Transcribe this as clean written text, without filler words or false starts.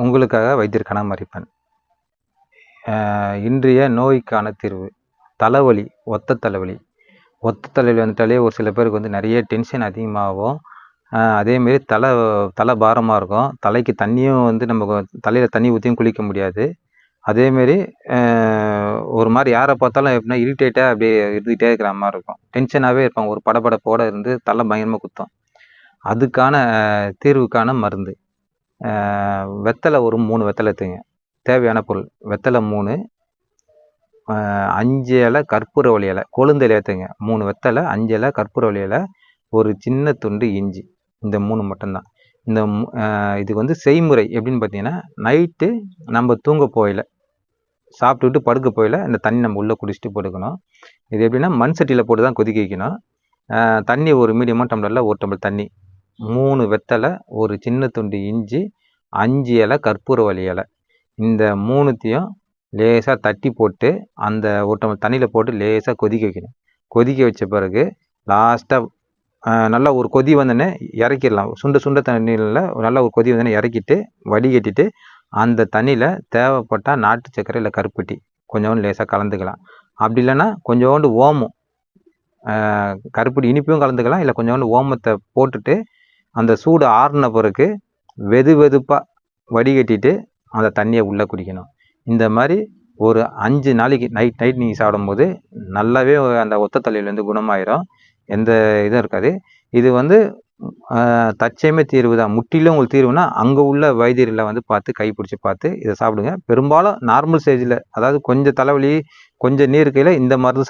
உங்களுக்காக வைத்தியர் கனகமரிப்பன். இன்றைய நோய்க்கான தீர்வு தலைவலி. ஒத்த தலைவலி வந்துட்டாலே ஒரு சில பேருக்கு வந்து நிறைய டென்ஷன் அதிகமாகும். அதேமாரி தலை பாரமாக இருக்கும். தலைக்கு தண்ணியும் வந்து நம்ம தலையில் தண்ணி ஊற்றியும் குளிக்க முடியாது. அதேமாரி ஒரு மாதிரி யாரை பார்த்தாலும் எப்படின்னா இரிட்டேட்டாக அப்படியே இருந்துகிட்டே இருக்கிற மாதிரி இருக்கும். டென்ஷனாகவே இருப்பாங்க. ஒரு படபடப்போடு இருந்து தலை பயங்கரமாக குத்தும். அதுக்கான தீர்வுக்கான மருந்து வெத்தலை ஒரு 3 வெத்தலை எடுத்துங்க. தேவையான பொருள் வெத்தலை 3, 5 இலை கற்பூரவள்ளி இலை, கொழுந்து இலை எடுத்துங்க. 3 வெத்தலை, 5 இலை கற்பூரவள்ளி இலை, ஒரு சின்ன துண்டு இஞ்சி. இந்த 3 மட்டும்தான். இதுக்கு வந்து செய்முறை எப்படின்னு பார்த்தீங்கன்னா, நைட்டு நம்ம தூங்க போயில சாப்பிட்டுட்டு படுக்க போயில இந்த தண்ணி நம்ம உள்ளே குடிச்சிட்டு படுக்கணும். இது எப்படின்னா மண் சட்டியில் போட்டு தான் கொதிக்க வைக்கணும். தண்ணி ஒரு மீடியமாக டம்ளரில் 1 டம்ளர் தண்ணி, 3 வெத்தலை, ஒரு சின்ன துண்டு இஞ்சி, 5 இலை கற்பூரவள்ளி இலை, இந்த 3த்தையும் லேசாக தட்டி போட்டு அந்த 1 டம்ளர் தண்ணியில் போட்டு லேசாக கொதிக்க வைக்கணும். கொதிக்க வச்ச பிறகு லாஸ்ட்டாக நல்லா ஒரு கொதி வந்தோடனே இறக்கிடலாம். சுண்ட தண்ணியில் நல்லா ஒரு கொதி வந்தோடனே இறக்கிட்டு வடிகட்டிட்டு அந்த தண்ணியில் தேவைப்பட்டால் நாட்டு சர்க்கரை இல்லை கருப்பட்டி கொஞ்சோண்டு லேசாக கலந்துக்கலாம். அப்படி இல்லைன்னா கொஞ்சோண்டு ஓமம், கருப்பட்டி இனிப்பையும் கலந்துக்கலாம். இல்லை கொஞ்சோண்டு ஓமத்தை போட்டுட்டு அந்த சூடு ஆறுன பிறகு வெதுப்பாக வடிகட்டிட்டு அந்த தண்ணியை உள்ளே குடிக்கணும். இந்த மாதிரி ஒரு 5 நாளைக்கு நைட் நீங்கள் சாப்பிடும்போது நல்லாவே அந்த ஒத்த தலையிலேருந்து குணமாயிரும். எந்த இதுவும் இருக்காது. இது வந்து தற்சயமே தீர்வு தான். முற்றிலும் உங்களுக்கு தீர்வுனா அங்கே உள்ள வைத்தியர்களை வந்து பார்த்து கைப்பிடிச்சி பார்த்து இதை சாப்பிடுங்க. பெரும்பாலும் நார்மல் ஸ்டேஜில், அதாவது கொஞ்சம் தலைவலி கொஞ்சம் நீர் இருக்கையில் இந்த மருந்து